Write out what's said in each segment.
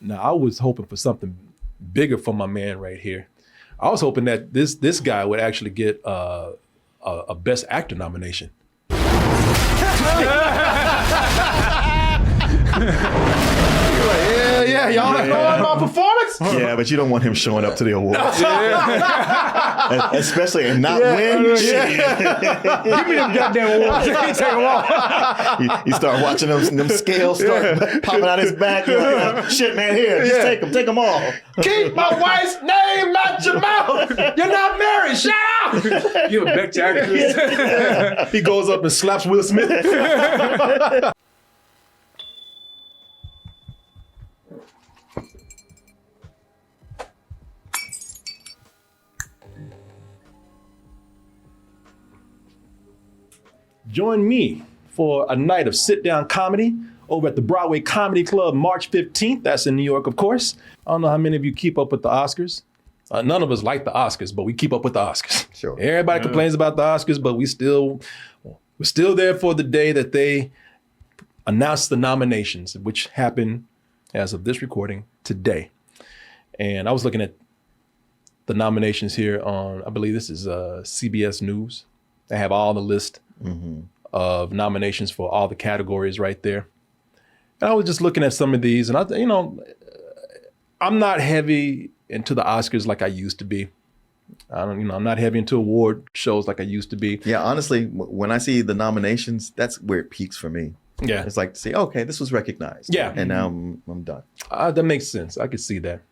Now, I was hoping for something bigger for my man right here. I was hoping that this guy would actually get a Best Actor nomination. Yeah, y'all knowing my performance? Yeah, but you don't want him showing up to the awards. Especially and not win. Give me them goddamn awards. Take them all. You start watching them scales start popping out his back. You're like, shit, man, here, just take them all. Keep my wife's name out your mouth. You're not married. Shut up. Give it back to actors. He goes up and slaps Will Smith. Join me for a night of sit-down comedy over at the Broadway Comedy Club March 15th. That's in New York, of course. I don't know how many of you keep up with the Oscars. None of us like the Oscars, but we keep up with the Oscars. Sure. Everybody complains about the Oscars, but we're still there for the day that they announce the nominations, which happen as of this recording today. And I was looking at the nominations here on, I believe this is CBS News. They have all the list of nominations for all the categories right there. And I was just looking at some of these, and I'm not heavy into the Oscars like I used to be. I'm not heavy into award shows like I used to be. Yeah, honestly, when I see the nominations, that's where it peaks for me. Yeah. It's like to see, okay, this was recognized. Yeah. And now I'm done. That makes sense. I could see that.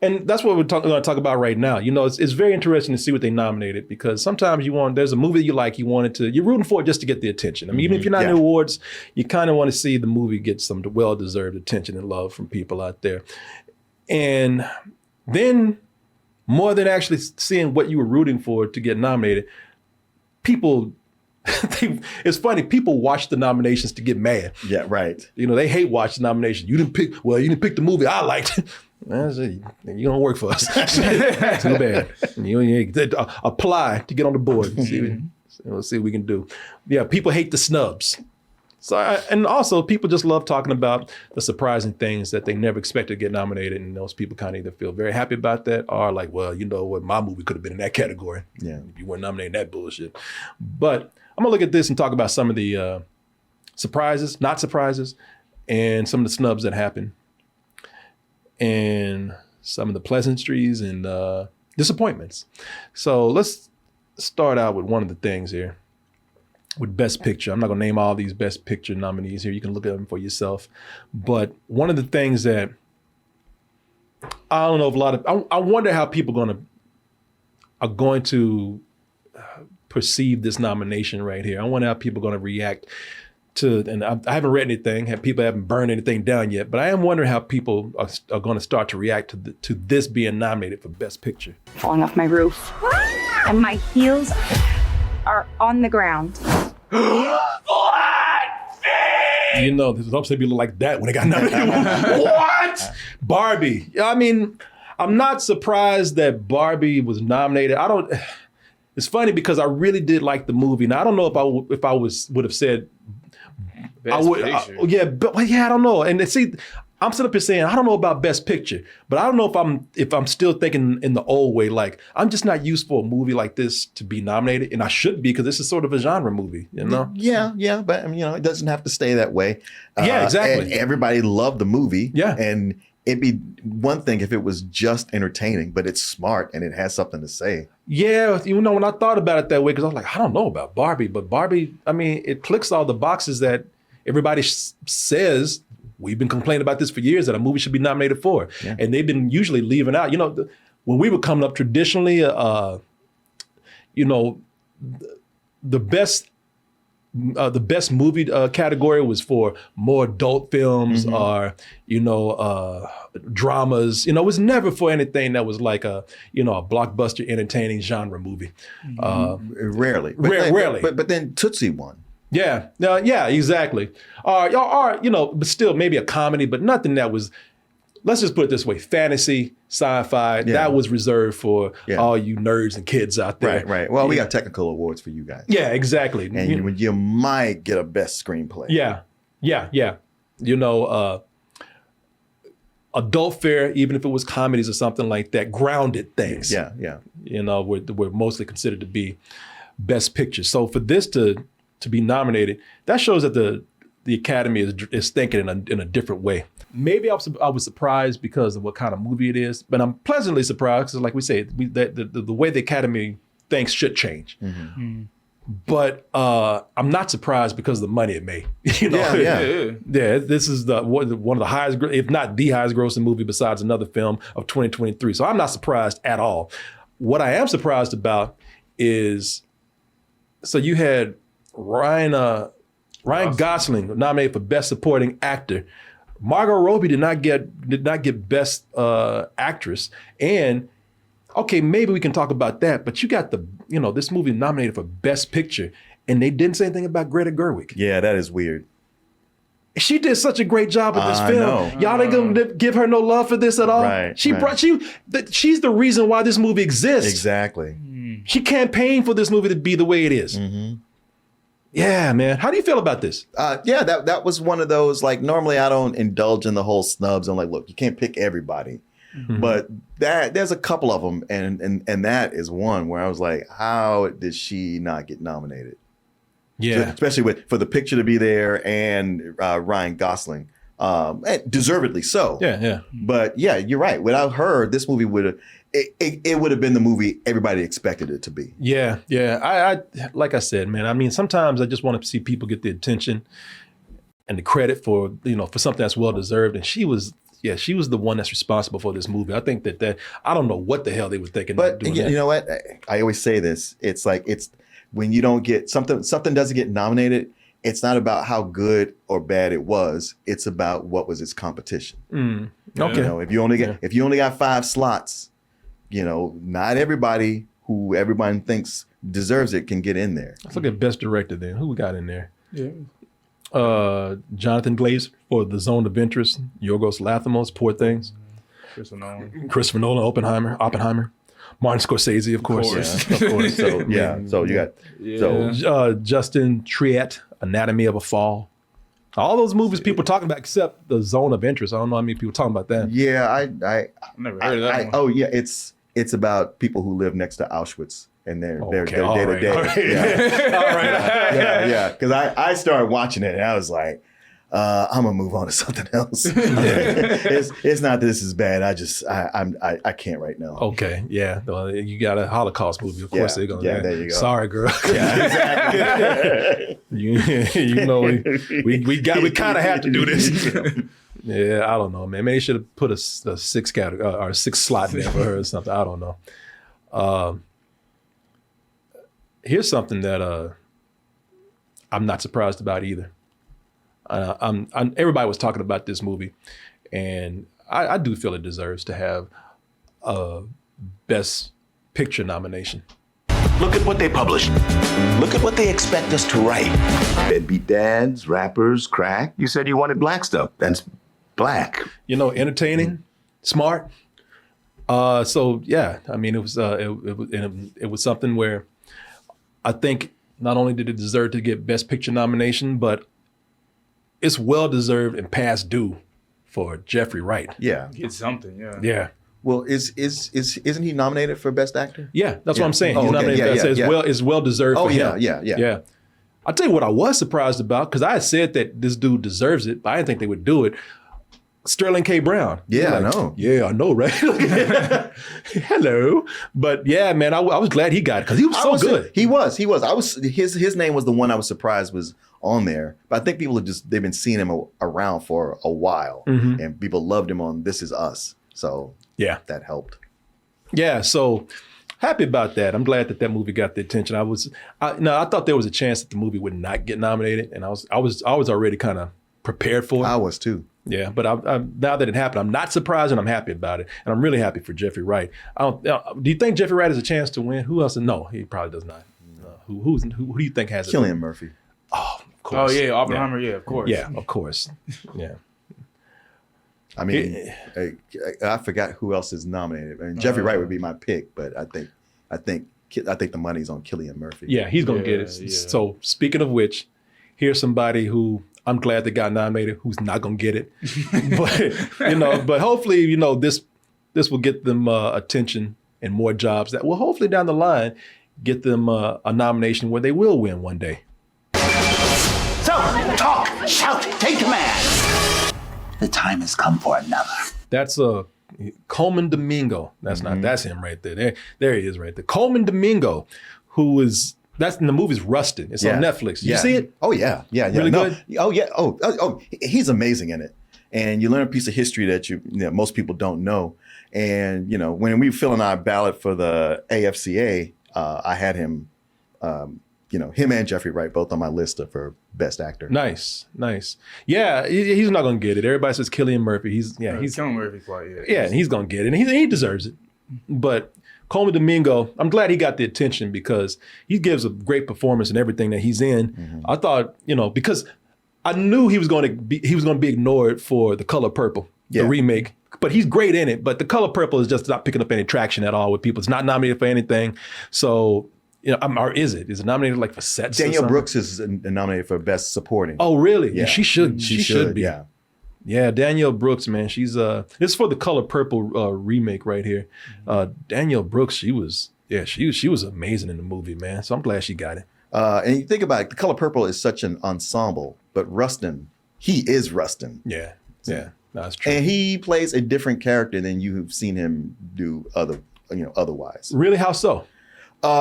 And that's what we're going to talk about right now. It's very interesting to see what they nominated, because sometimes there's a movie you like, you're rooting for it just to get the attention. I mean, even if you're not in the awards, you kind of want to see the movie get some well-deserved attention and love from people out there. And then, more than actually seeing what you were rooting for to get nominated, people, it's funny, people watch the nominations to get mad. Yeah, right. They hate watching nominations. You didn't pick the movie I liked. You don't work for us. Too bad. You apply to get on the board. We'll see what we can do. Yeah, people hate the snubs. And also people just love talking about the surprising things that they never expected to get nominated. And those people kind of either feel very happy about that or like, well, you know what, my movie could have been in that category. Yeah. If you weren't nominating that bullshit. But I'm gonna look at this and talk about some of the surprises, not surprises, and some of the snubs that happened, and some of the pleasantries and disappointments. So let's start out with one of the things here with Best Picture. I'm not gonna name all these Best Picture nominees here. You can look at them for yourself. But one of the things that I don't know if I wonder how people are going to perceive this nomination right here. I wonder how people are going to react to, and I haven't read anything, people haven't burned anything down yet, but I am wondering how people are going to start to react to this being nominated for Best Picture. Falling off my roof. And my heels are on the ground. This was upset people like that when they got nominated. What? Barbie. I mean, I'm not surprised that Barbie was nominated. It's funny because I really did like the movie. Now I don't know if I would have said Best Picture. I don't know. And see, I'm sitting up here saying I don't know about Best Picture, but I don't know if I'm still thinking in the old way. Like I'm just not used for a movie like this to be nominated, and I should be because this is sort of a genre movie, Yeah, but it doesn't have to stay that way. Yeah, exactly. And everybody loved the movie. Yeah, and it'd be one thing if it was just entertaining, but it's smart and it has something to say. Yeah, when I thought about it that way, because I was like, I don't know about Barbie, but Barbie, I mean, it clicks all the boxes that everybody says. We've been complaining about this for years that a movie should be nominated for. Yeah. And they've been usually leaving out. When we were coming up traditionally, the best movie category was for more adult films or, dramas. It was never for anything that was like a blockbuster entertaining genre movie. Rarely. Rarely. But then Tootsie won. Yeah, exactly. But still maybe a comedy, but nothing that was, let's just put it this way, fantasy, sci-fi, that was reserved for all you nerds and kids out there. Right. Well, we got technical awards for you guys. Yeah, exactly. And you might get a best screenplay. Yeah. adult fare, even if it was comedies or something like that, grounded things. Yeah. Were mostly considered to be best picture. So for this to be nominated, that shows that the Academy is thinking in a different way. Maybe I was surprised because of what kind of movie it is, but I'm pleasantly surprised because, like we say, the way the Academy thinks should change. Mm-hmm. But I'm not surprised because of the money it made. Yeah. This is one of the highest, if not the highest grossing movie besides another film of 2023. So I'm not surprised at all. What I am surprised about is, so you had Ryan Gosling nominated for Best Supporting Actor. Margot Robbie did not get Best Actress. And okay, maybe we can talk about that, but you got this movie nominated for Best Picture, and they didn't say anything about Greta Gerwig. Yeah, that is weird. She did such a great job with this film. Y'all ain't gonna give her no love for this at all. Right, she's the reason why this movie exists. Exactly. She campaigned for this movie to be the way it is. Mm-hmm. Yeah, man. How do you feel about this? That was one of those, like, normally I don't indulge in the whole snubs. I'm like, look, you can't pick everybody. Mm-hmm. But there's a couple of them, and that is one where I was like, how did she not get nominated? Yeah, especially for the picture to be there and Ryan Gosling, deservedly so. Yeah. But yeah, you're right. Without her, this movie would have been the movie everybody expected it to be. Yeah. I like I said, man. I mean, sometimes I just want to see people get the attention and the credit for something that's well deserved, and she was the one that's responsible for this movie. I think that I don't know what the hell they were thinking. But you know what? I always say this. It's like, when you don't get something doesn't get nominated, it's not about how good or bad it was. It's about what was its competition. Okay. If you only got 5 slots, not everybody who everyone thinks deserves it can get in there. Let's look at Best Director then. Who we got in there? Yeah. Jonathan Glazer for The Zone of Interest, Yorgos Lanthimos, Poor Things. Christopher Nolan, Oppenheimer. Martin Scorsese, of course. Yeah, of course. So so you got Justin Triet, Anatomy of a Fall. All those movies people are talking about, except The Zone of Interest. I don't know how many people talking about that. Yeah, I never heard of that one. Oh yeah, it's about people who live next to Auschwitz and their day to day. All right. Yeah. Because I started watching it and I was like, I'm gonna move on to something else. It's not this is bad. I can't right now. Okay, yeah. Well, you got a Holocaust movie, of course they're gonna. Yeah, there you go. Sorry, girl. Yeah, exactly. we kind of have to do this. Yeah, I don't know, man. Maybe they should have put a 6 category or 6 slot there for her or something. I don't know. Here's something that I'm not surprised about either. Everybody was talking about this movie, and I do feel it deserves to have a Best Picture nomination. Look at what they publish. Look at what they expect us to write. Deadbeat dads, rappers, crack. You said you wanted black stuff. That's black. Entertaining, smart. So yeah, I mean, it was something where I think not only did it deserve to get Best Picture nomination, but it's well deserved and past due for Jeffrey Wright. Yeah, get something. Yeah. Well, isn't he nominated for Best Actor? Yeah, that's what I'm saying. He's nominated. It's well deserved. For him. Yeah. I'll tell you what I was surprised about, because I had said that this dude deserves it, but I didn't think they would do it. Sterling K. Brown. Yeah, I know. Yeah, I know, right? Hello. But yeah, man, I was glad he got it because he was so good. He was. His name was the one I was surprised was on there. But I think people they've been seeing him around for a while, and people loved him on This Is Us. So yeah, that helped. Yeah, so happy about that. I'm glad that movie got the attention. I thought there was a chance that the movie would not get nominated, and I was already kind of prepared for it. I was too. Yeah, but now that it happened, I'm not surprised and I'm happy about it. And I'm really happy for Jeffrey Wright. Do you think Jeffrey Wright has a chance to win? Who else? No, he probably does not. Who do you think has it? Cillian Murphy. Oh, of course. Oh, yeah, Oppenheimer, yeah, of course. Yeah, of course. Yeah. I mean, I forgot who else is nominated. I mean, Jeffrey Wright would be my pick, but I think the money's on Cillian Murphy. Yeah, he's going to get it. Yeah. So speaking of which, here's somebody who I'm glad they got nominated. Who's not gonna get it? but hopefully, this will get them attention and more jobs that will hopefully down the line get them a nomination where they will win one day. So, talk, shout, take command. The time has come for another. That's Colman Domingo. That's him right there. There he is right there. Colman Domingo, that's in the movie's Rustin. It's on Netflix. You see it? Oh yeah. Really good? Oh yeah. Oh, he's amazing in it. And you learn a piece of history that most people don't know. And when we were filling our ballot for the AFCA, I had him, him and Jeffrey Wright both on my list for Best Actor. Nice. Yeah, he's not gonna get it. Everybody says Cillian Murphy. He's Cillian Murphy. Yeah, and he's gonna get it, and he deserves it. But Colman Domingo, I'm glad he got the attention because he gives a great performance in everything that he's in. I thought, because I knew he was going to be ignored for The Color Purple, the remake. But he's great in it. But The Color Purple is just not picking up any traction at all with people. It's not nominated for anything. So, or is it? Is it nominated like for sets? Danielle Brooks is nominated for Best Supporting. Oh, really? Yeah. She should be. Yeah. Yeah, Danielle Brooks, man. She's this is for the Color Purple remake right here. Danielle Brooks, she was amazing in the movie, man. So I'm glad she got it. And you think about it, The Color Purple is such an ensemble, but Rustin, he is Rustin. Yeah, that's true. And he plays a different character than you have seen him do otherwise. Really? How so?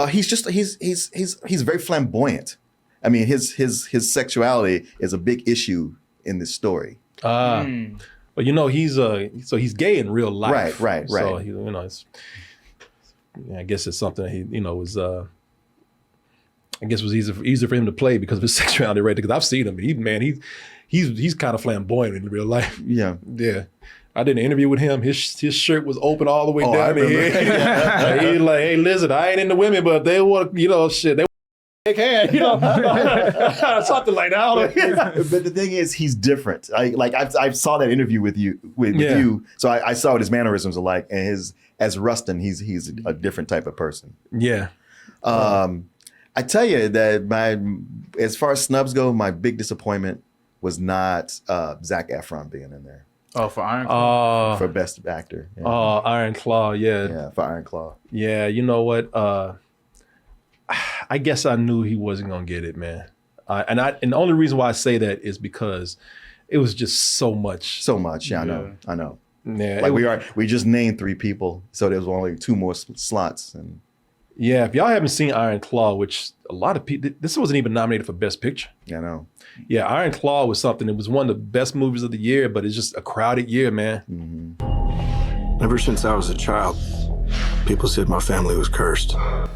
He's very flamboyant. I mean, his sexuality is a big issue in this story. But he's gay in real life. Right. So I guess it's something that he was. I guess it was easier for him to play because of his sexuality, right? Because I've seen him. He's kind of flamboyant in real life. Yeah. I did an interview with him. His shirt was open all the way down to here. He's like, "Hey, listen, I ain't into women, but they want, shit. They want hand, something like that." But the thing is, he's different. I saw that interview with you, you. So I saw what his mannerisms are like, and as Rustin, he's a different type of person. Yeah. I tell you that as far as snubs go, my big disappointment was not Zac Efron being in there. Oh, for Iron Claw? For Best Actor. Yeah. Iron Claw, yeah. Yeah, for Iron Claw. Yeah, you know what? I guess I knew he wasn't going to get it, man. And the only reason why I say that is because it was just so much. So much, yeah, I know. Yeah, we just named 3 people, so there was only 2 more slots. And yeah, if y'all haven't seen Iron Claw, which a lot of people, this wasn't even nominated for Best Picture. Yeah, I know. Yeah, Iron Claw was something. It was one of the best movies of the year, but it's just a crowded year, man. Mm-hmm. Ever since I was a child, people said my family was cursed. I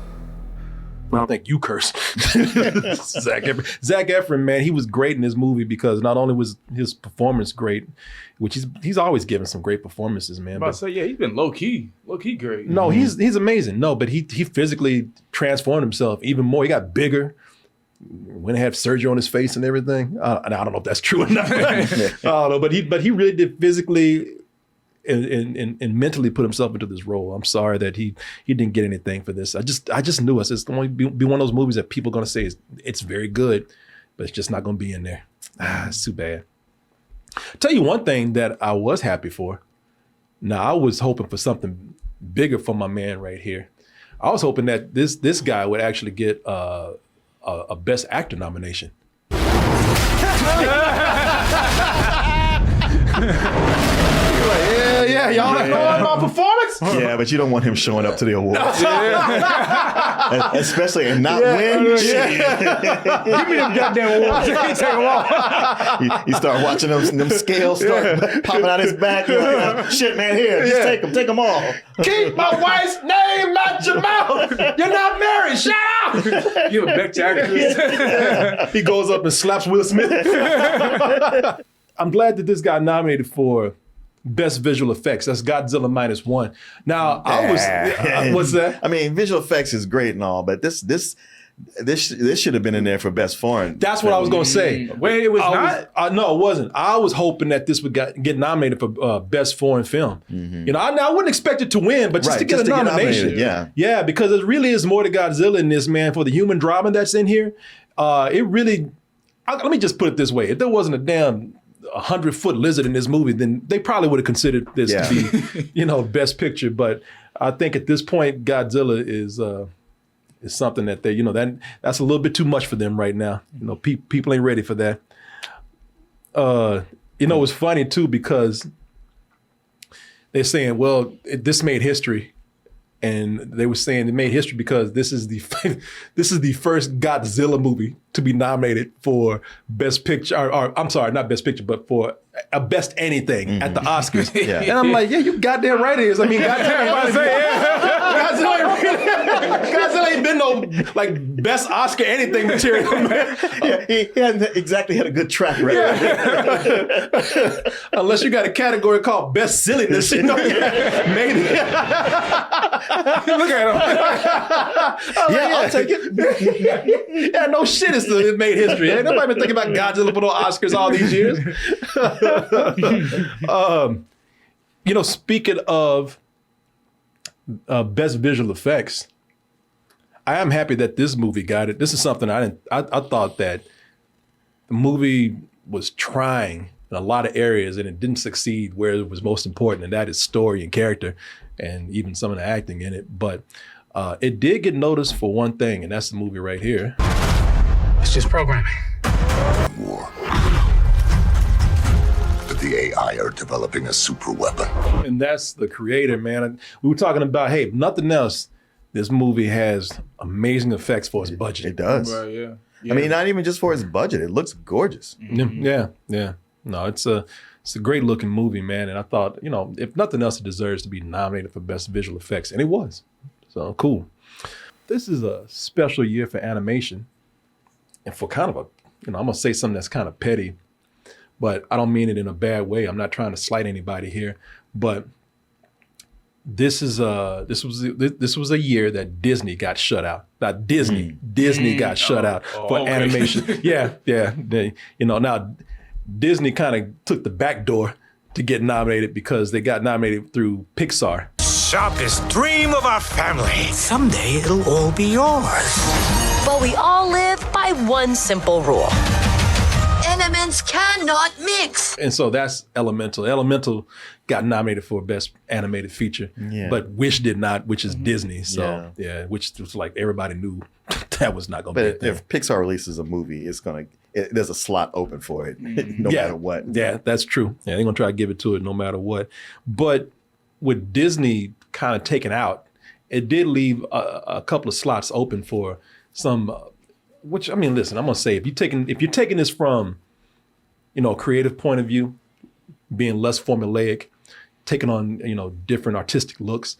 don't think you curse. Zac Efron, man, he was great in this movie because not only was his performance great, which he's always given some great performances, man. But he's been low key great. No, he's amazing. No, but he physically transformed himself even more. He got bigger. Went and had surgery on his face and everything. And I don't know if that's true or not. I don't know, but he really did physically and mentally put himself into this role. I'm sorry that he didn't get anything for this. I just knew it's going to be one of those movies that people are going to say it's very good, but it's just not going to be in there. It's too bad. I'll tell you one thing that I was happy for. Now, I was hoping for something bigger for my man right here. I was hoping that this guy would actually get a Best Actor nomination. Yeah, y'all don't know my performance? Yeah, but you don't want him showing up to the awards. Especially and not win. Give me them goddamn awards. Take them off. You start watching them scales start popping out his back. You're like, shit, man, here, just take them all. Keep my wife's name out your mouth. You're not married. Shut up. You a Beck actress. He goes up and slaps Will Smith. I'm glad that this got nominated for Best Visual Effects. That's Godzilla -1. Now, what's that? I mean, visual effects is great and all, but this should have been in there for Best Foreign. That's what I was going to say. Wait, it was not? No, it wasn't. I was hoping that this would get nominated for Best Foreign Film. Mm-hmm. I wouldn't expect it to win, but just to get a nomination. Yeah, because it really is more to Godzilla in this, man. For the human drama that's in here, it really let me just put it this way: if there wasn't a damn 100-foot lizard in this movie, then they probably would have considered this to be, Best Picture. But I think at this point, Godzilla is something that they, that's a little bit too much for them right now. People ain't ready for that. It's funny too because they're saying, well, this made history. And they were saying it made history because this is the first Godzilla movie to be nominated for Best Picture, or I'm sorry, not Best Picture, but for a Best Anything at the Oscars. And I'm like, yeah, you goddamn right it is. I mean, Godzilla ain't been no Best Oscar Anything material, man. Yeah, he hasn't exactly had a good track record. Unless you got a category called Best Silliness, maybe. Look at him. I'll take it. Yeah, no shit, it made history. Ain't nobody been thinking about Godzilla for no Oscars all these years. Speaking of best visual effects, I am happy that this movie got it. This is something I thought that the movie was trying in a lot of areas and it didn't succeed where it was most important, and that is story and character and even some of the acting in it. But it did get noticed for one thing, and that's the movie right here. It's just programming. War. But the AI are developing a super weapon. And that's the creator, man. We were talking about, hey, if nothing else, this movie has amazing effects for its budget. It does. Right, yeah. I mean, not even just for its budget. It looks gorgeous. Yeah. No, it's a great looking movie, man. And I thought, if nothing else, it deserves to be nominated for best visual effects. And it was. So cool. This is a special year for animation. And for kind of I'm going to say something that's kind of petty, but I don't mean it in a bad way. I'm not trying to slight anybody here, but this was a year that Disney got shut out. Not Disney. Disney got shut out for animation. Yeah. Now Disney kind of took the back door to get nominated because they got nominated through Pixar. Sharpest dream of our family. Someday it'll all be yours. But we all live by one simple rule. Elements cannot mix. And so that's Elemental. Elemental got nominated for Best Animated Feature, but Wish did not, which is Disney. So which was like everybody knew that was not going to be a thing. If Pixar releases a movie, there's a slot open for it, no matter what. Yeah, that's true. Yeah, they're going to try to give it to it no matter what. But with Disney kind of taken out, it did leave a couple of slots open for some, which, I mean, listen, I'm going to say, if you're taking this from, a creative point of view, being less formulaic, taking on, different artistic looks,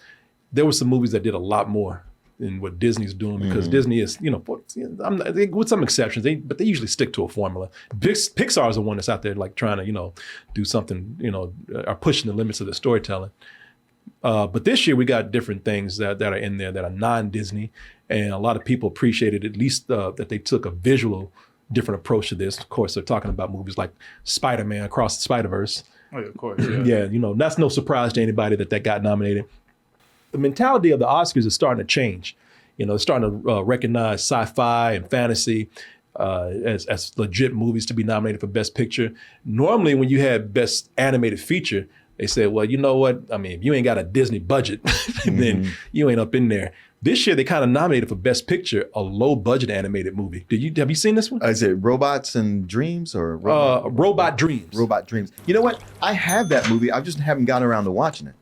there were some movies that did a lot more than what Disney's doing because Disney is, with some exceptions, but they usually stick to a formula. Pixar is the one that's out there like trying to, do something, are pushing the limits of the storytelling. But this year we got different things that are in there that are non-Disney, and a lot of people appreciated at least that they took a visual different approach to this. Of course, they're talking about movies like Spider-Man Across the Spider-Verse. Oh, yeah, of course. Yeah. That's no surprise to anybody that got nominated. The mentality of the Oscars is starting to change. It's starting to recognize sci-fi and fantasy as legit movies to be nominated for Best Picture. Normally, when you had Best Animated Feature, they said, well, you know what? I mean, if you ain't got a Disney budget, then you ain't up in there. This year, they kind of nominated for Best Picture a low-budget animated movie. Have you seen this one? Is it Robots and Dreams or Robot Dreams? Robot Dreams. You know what? I have that movie. I just haven't gotten around to watching it.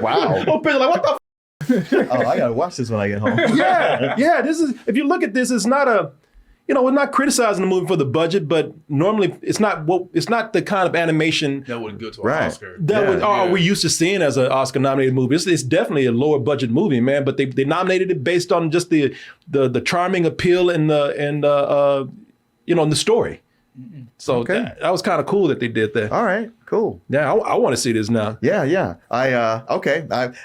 Wow. Oh, like, what the I gotta watch this when I get home. Yeah. This is, if you look at this, it's not a, we're not criticizing the movie for the budget, but normally it's not the kind of animation that would go to an Oscar. We're used to seeing as an Oscar nominated movie. It's definitely a lower budget movie, man. But they nominated it based on just the charming appeal and the story. So that was kind of cool that they did that. All right, cool. Yeah, I want to see this now. Yeah. I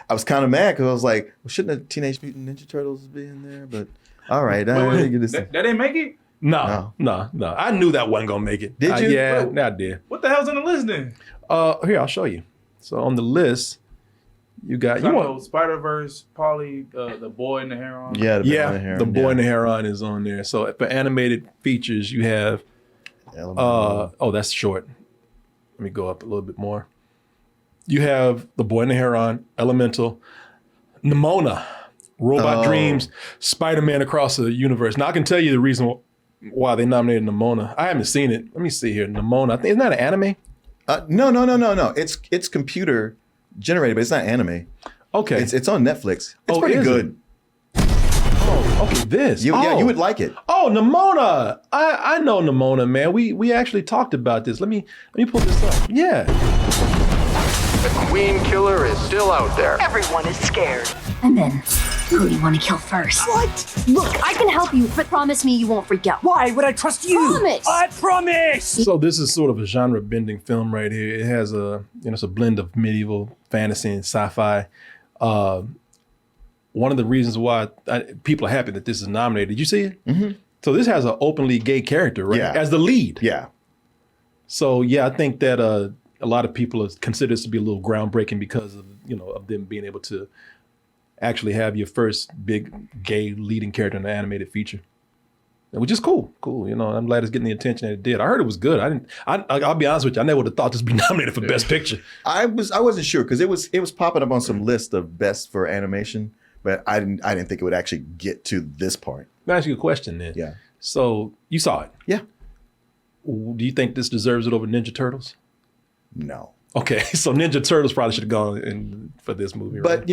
was kind of mad because I was like, well, shouldn't the Teenage Mutant Ninja Turtles be in there? But all right, that didn't make it? No. I knew that wasn't gonna make it. Did you? I did. What the hell's on the list then? Here, I'll show you. So on the list, You got You know, Spider-Verse, Polly, the boy in the heron. Yeah, the boy and the heron is on there. So for animated features, you have. That's short. Let me go up a little bit more. You have The Boy and the Heron, Elemental, Nimona, Robot Dreams, Spider-Man Across the Universe. Now I can tell you the reason why they nominated Nimona. I haven't seen it. Let me see here. Nimona. I think isn't that an anime? No. It's computer generated, but it's not anime. Okay. It's on Netflix. It's pretty good. Okay, this. Yeah, you would like it. Oh, Nimona. I know Nimona, man. We actually talked about this. Let me pull this up. Yeah. The Queen Killer is still out there. Everyone is scared. And then, who do you want to kill first? What? Look, I can help you, but promise me you won't freak out. Why would I trust you? Promise! I promise! So this is sort of a genre-bending film right here. It has it's a blend of medieval fantasy and sci-fi. One of the reasons why people are happy that this is nominated. Did you see it? Mm-hmm. So this has an openly gay character, right? Yeah. As the lead. Yeah. So yeah, I think that a lot of people consider this to be a little groundbreaking because of of them being able to actually have your first big gay leading character in an animated feature, which is cool. Cool. I'm glad it's getting the attention that it did. I heard it was good. I'll be honest with you. I never would have thought this would be nominated for Best Picture. I wasn't sure because it was popping up on some list of best for animation. But I didn't think it would actually get to this part. Let me ask you a question then. Yeah. So you saw it? Yeah. Do you think this deserves it over Ninja Turtles? No. Okay, so Ninja Turtles probably should have gone in for this movie, right? But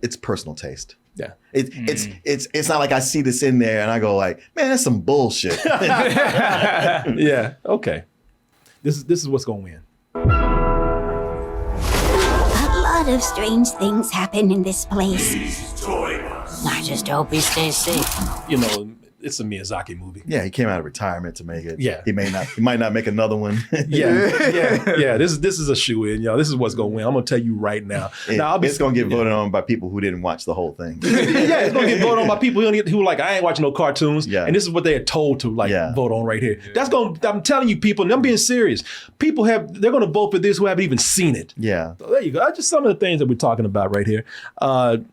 it's personal taste. Yeah. It's not like I see this in there and I go like, man, that's some bullshit. Yeah. Okay. This is what's gonna win. A lot of strange things happen in this place. I just hope he stays safe. It's a Miyazaki movie. Yeah, he came out of retirement to make it. Yeah. He might not make another one. Yeah. This is a shoe-in, y'all. This is what's gonna win. I'm gonna tell you right now. It's gonna get voted on by people who didn't watch the whole thing. Yeah, it's gonna get voted on by people who like, I ain't watching no cartoons. Yeah. And this is what they are told to vote on right here. I'm telling you, people, and I'm being serious. They're gonna vote for this who haven't even seen it. Yeah. So there you go. That's just some of the things that we're talking about right here. Other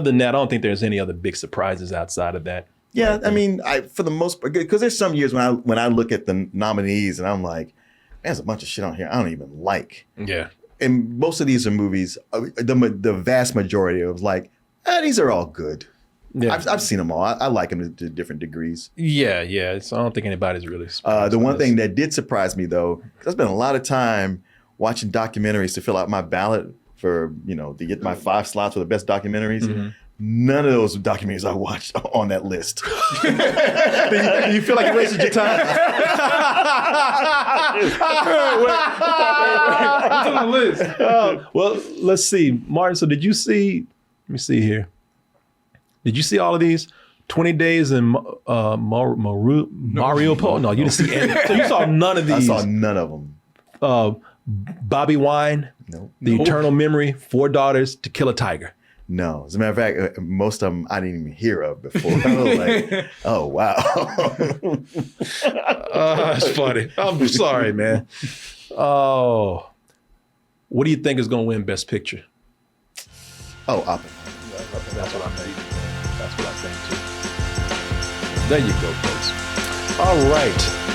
than that, I don't think there's any other big surprises outside of that. Yeah, I mean, for the most part, because there's some years when I look at the nominees and I'm like, man, there's a bunch of shit on here I don't even like. Yeah. And most of these are movies, the vast majority of like, these are all good. Yeah. I've seen them all. I like them to different degrees. Yeah. So I don't think anybody's really surprised. The one thing that did surprise me though, because I spent a lot of time watching documentaries to fill out my ballot for, to get my 5 slots for the best documentaries. Mm-hmm. None of those documentaries I watched on that list. Do you feel like you wasted your time? What's on the list? Well, let's see. Martin, so did you see, let me see here. Did you see all of these? 20 Days in Mario Polo? No, you didn't see any. So you saw none of these. I saw none of them. Bobby Wine, Nope. The Eternal Memory, 4 Daughters, To Kill a Tiger. No, as a matter of fact, most of them I didn't even hear of before. I was like, oh, wow. That's funny. I'm sorry, man. Oh, what do you think is going to win Best Picture? Oh, Oppenheimer. That's what I think. That's what I think, too. There you go, folks. All right.